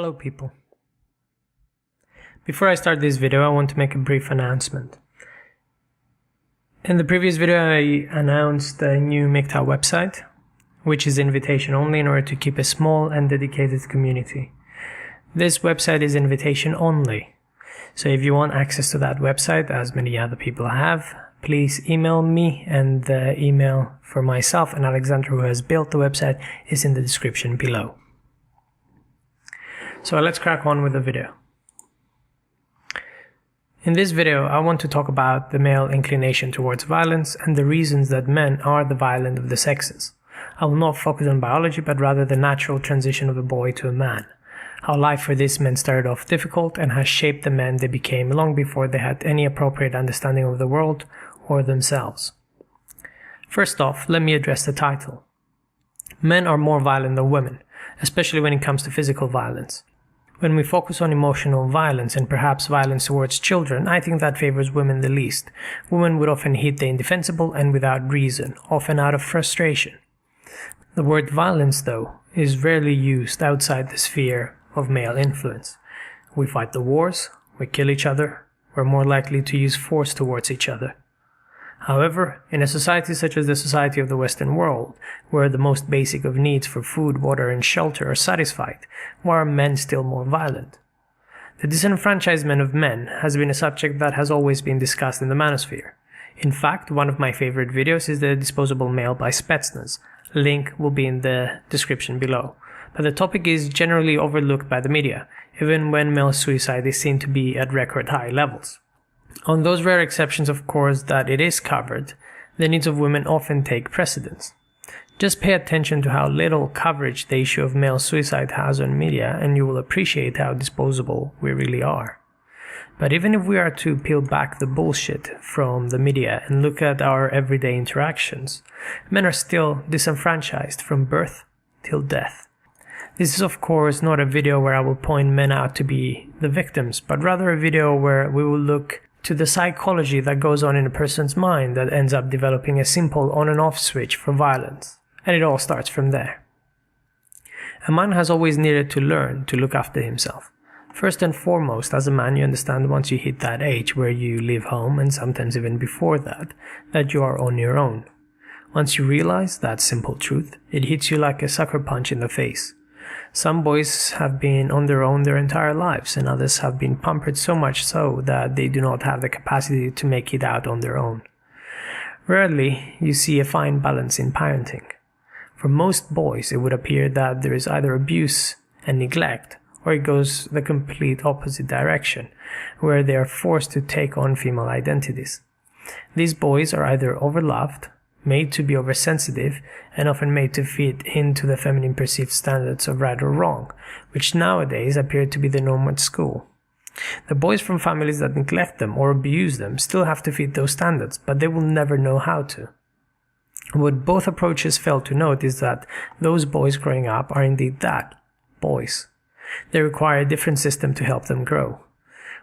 Hello people. Before I start this video, I want to make a brief announcement. In the previous video, I announced a new MGTOW website, which is invitation only in order to keep a small and dedicated community. This website is invitation only, so if you want access to that website, as many other people have, please email me, and the email for myself and Alexander, who has built the website, is in the description below. So let's crack on with the video. In this video, I want to talk about the male inclination towards violence and the reasons that men are the violent of the sexes. I will not focus on biology, but rather the natural transition of a boy to a man. How life for these men started off difficult and has shaped the men they became long before they had any appropriate understanding of the world or themselves. First off, let me address the title. Men are more violent than women, especially when it comes to physical violence. When we focus on emotional violence and perhaps violence towards children, I think that favors women the least. Women would often hit the indefensible and without reason, often out of frustration. The word violence, though, is rarely used outside the sphere of male influence. We fight the wars, we kill each other, we're more likely to use force towards each other. However, in a society such as the society of the Western world, where the most basic of needs for food, water, and shelter are satisfied, why are men still more violent? The disenfranchisement of men has been a subject that has always been discussed in the manosphere. In fact, one of my favorite videos is The Disposable Male by Spetsnaz. Link will be in the description below. But the topic is generally overlooked by the media, even when male suicide is seen to be at record high levels. On those rare exceptions, of course, that it is covered, the needs of women often take precedence. Just pay attention to how little coverage the issue of male suicide has on media, and you will appreciate how disposable we really are. But even if we are to peel back the bullshit from the media and look at our everyday interactions, men are still disenfranchised from birth till death. This is of course not a video where I will point men out to be the victims, but rather a video where we will look to the psychology that goes on in a person's mind that ends up developing a simple on and off switch for violence. And it all starts from there. A man has always needed to learn to look after himself. First and foremost, as a man, you understand once you hit that age where you leave home, and sometimes even before that you are on your own. Once you realize that simple truth, it hits you like a sucker punch in the face. Some boys have been on their own their entire lives, and others have been pampered so much so that they do not have the capacity to make it out on their own. Rarely you see a fine balance in parenting. For most boys, it would appear that there is either abuse and neglect, or it goes the complete opposite direction, where they are forced to take on female identities. These boys are either overloved, made to be oversensitive, and often made to fit into the feminine perceived standards of right or wrong, which nowadays appear to be the norm at school. The boys from families that neglect them or abuse them still have to fit those standards, but they will never know how to. What both approaches fail to note is that those boys growing up are indeed that, boys. They require a different system to help them grow.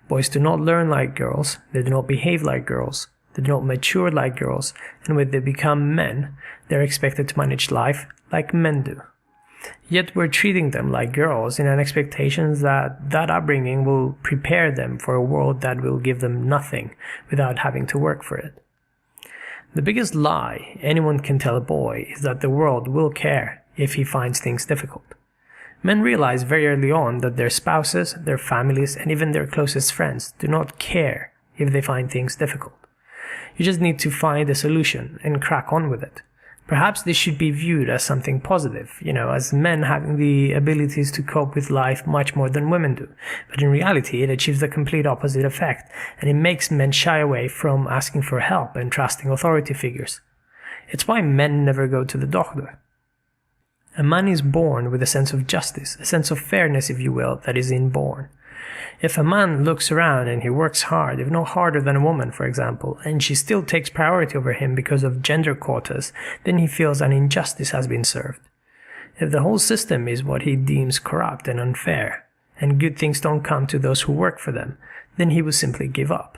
Boys do not learn like girls, they do not behave like girls, they do not mature like girls, and when they become men, they are expected to manage life like men do. Yet we're treating them like girls in an expectation that that upbringing will prepare them for a world that will give them nothing without having to work for it. The biggest lie anyone can tell a boy is that the world will care if he finds things difficult. Men realize very early on that their spouses, their families, and even their closest friends do not care if they find things difficult. You just need to find a solution and crack on with it. Perhaps this should be viewed as something positive, as men having the abilities to cope with life much more than women do. But in reality, it achieves the complete opposite effect, and it makes men shy away from asking for help and trusting authority figures. It's why men never go to the doctor. A man is born with a sense of justice, a sense of fairness, if you will, that is inborn. If a man looks around and he works hard, if not harder than a woman, for example, and she still takes priority over him because of gender quotas, then he feels an injustice has been served. If the whole system is what he deems corrupt and unfair, and good things don't come to those who work for them, then he will simply give up.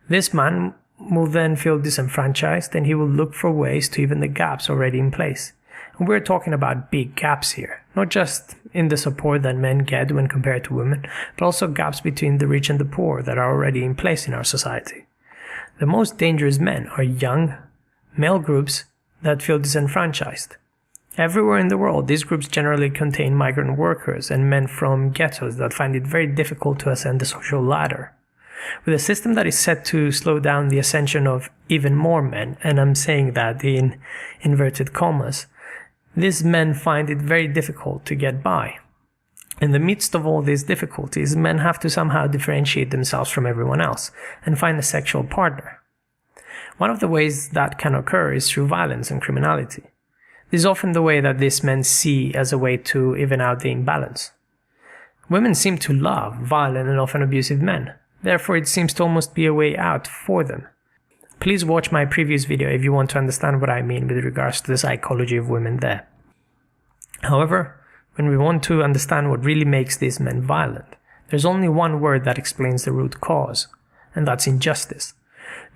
This man will then feel disenfranchised, and he will look for ways to even the gaps already in place. And we're talking about big gaps here, not just in the support that men get when compared to women, but also gaps between the rich and the poor that are already in place in our society. The most dangerous men are young, male groups that feel disenfranchised. Everywhere in the world, these groups generally contain migrant workers and men from ghettos that find it very difficult to ascend the social ladder. With a system that is set to slow down the ascension of even more men, and I'm saying that in inverted commas, these men find it very difficult to get by. In the midst of all these difficulties, men have to somehow differentiate themselves from everyone else and find a sexual partner. One of the ways that can occur is through violence and criminality. This is often the way that these men see as a way to even out the imbalance. Women seem to love violent and often abusive men. Therefore, it seems to almost be a way out for them. Please watch my previous video if you want to understand what I mean with regards to the psychology of women there. However, when we want to understand what really makes these men violent, there's only one word that explains the root cause, and that's injustice.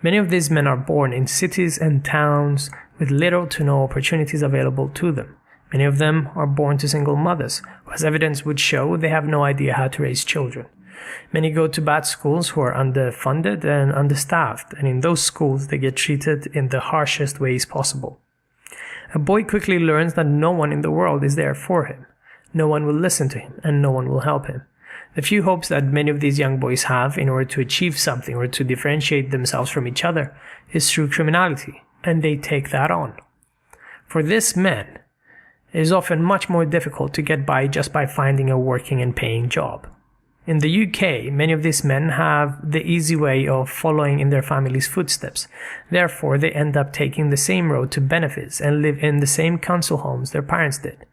Many of these men are born in cities and towns with little to no opportunities available to them. Many of them are born to single mothers, who, as evidence would show, they have no idea how to raise children. Many go to bad schools who are underfunded and understaffed, and in those schools they get treated in the harshest ways possible. A boy quickly learns that no one in the world is there for him. No one will listen to him, and no one will help him. The few hopes that many of these young boys have in order to achieve something or to differentiate themselves from each other is through criminality, and they take that on. For these men, it is often much more difficult to get by just by finding a working and paying job. In the UK, many of these men have the easy way of following in their family's footsteps. Therefore, they end up taking the same road to benefits and live in the same council homes their parents did.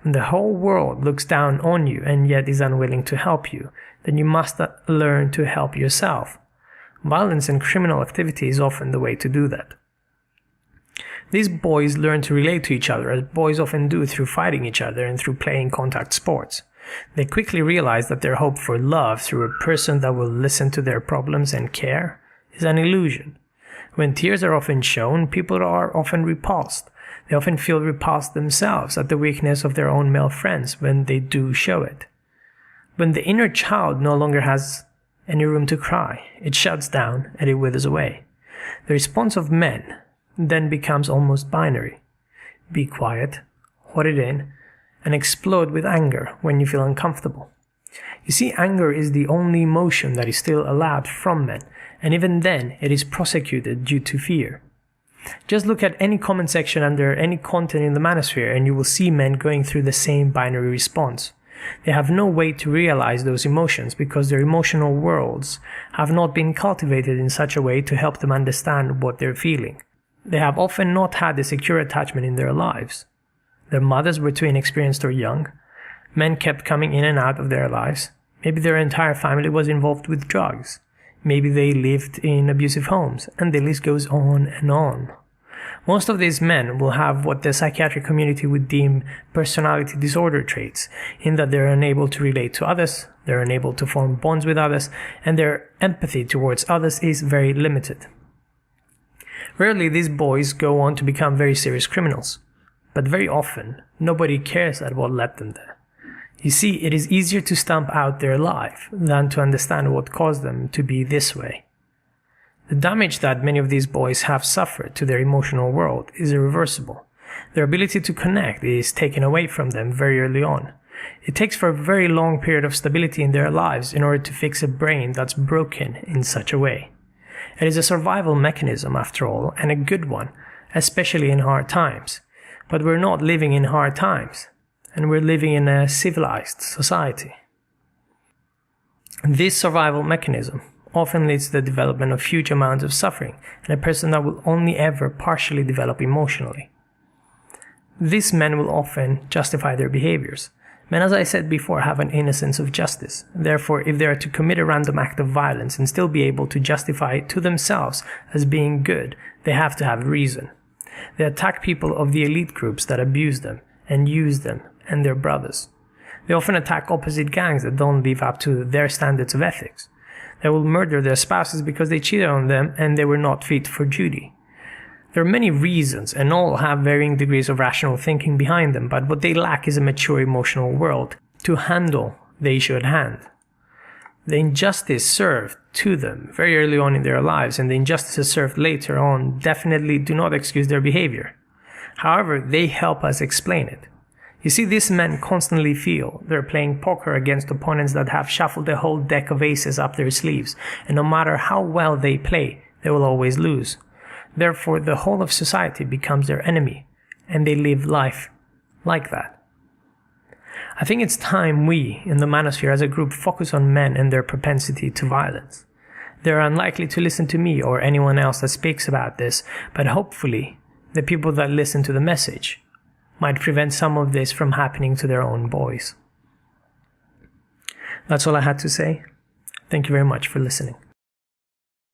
When the whole world looks down on you and yet is unwilling to help you, then you must learn to help yourself. Violence and criminal activity is often the way to do that. These boys learn to relate to each other, as boys often do through fighting each other and through playing contact sports. They quickly realize that their hope for love through a person that will listen to their problems and care is an illusion. When tears are often shown, people are often repulsed. They often feel repulsed themselves at the weakness of their own male friends when they do show it. When the inner child no longer has any room to cry, it shuts down and it withers away. The response of men then becomes almost binary. Be quiet, hold it in, and explode with anger when you feel uncomfortable. You see, anger is the only emotion that is still allowed from men, and even then it is prosecuted due to fear. Just look at any comment section under any content in the manosphere and you will see men going through the same binary response. They have no way to realize those emotions because their emotional worlds have not been cultivated in such a way to help them understand what they're feeling. They have often not had a secure attachment in their lives. Their mothers were too inexperienced or young. Men kept coming in and out of their lives. Maybe their entire family was involved with drugs. Maybe they lived in abusive homes, and the list goes on and on. Most of these men will have what the psychiatric community would deem personality disorder traits, in that they're unable to relate to others, they're unable to form bonds with others, and their empathy towards others is very limited. Rarely these boys go on to become very serious criminals, but very often nobody cares at what led them there. You see, it is easier to stamp out their life than to understand what caused them to be this way. The damage that many of these boys have suffered to their emotional world is irreversible. Their ability to connect is taken away from them very early on. It takes for a very long period of stability in their lives in order to fix a brain that's broken in such a way. It is a survival mechanism after all, and a good one, especially in hard times. But we're not living in hard times, and we're living in a civilized society. This survival mechanism often leads to the development of huge amounts of suffering in a person that will only ever partially develop emotionally. These men will often justify their behaviors. Men, as I said before, have an innocence of justice. Therefore, if they are to commit a random act of violence and still be able to justify it to themselves as being good, they have to have reason. They attack people of the elite groups that abuse them and use them and their brothers. They often attack opposite gangs that don't live up to their standards of ethics. They will murder their spouses because they cheated on them and they were not fit for duty. There are many reasons, and all have varying degrees of rational thinking behind them, but what they lack is a mature emotional world to handle the issue at hand. The injustice served to them very early on in their lives and the injustices served later on definitely do not excuse their behavior. However, they help us explain it. You see, these men constantly feel they're playing poker against opponents that have shuffled a whole deck of aces up their sleeves, and no matter how well they play, they will always lose. Therefore, the whole of society becomes their enemy, and they live life like that. I think it's time we, in the manosphere as a group, focus on men and their propensity to violence. They're unlikely to listen to me or anyone else that speaks about this, but hopefully, the people that listen to the message might prevent some of this from happening to their own boys. That's all I had to say. Thank you very much for listening.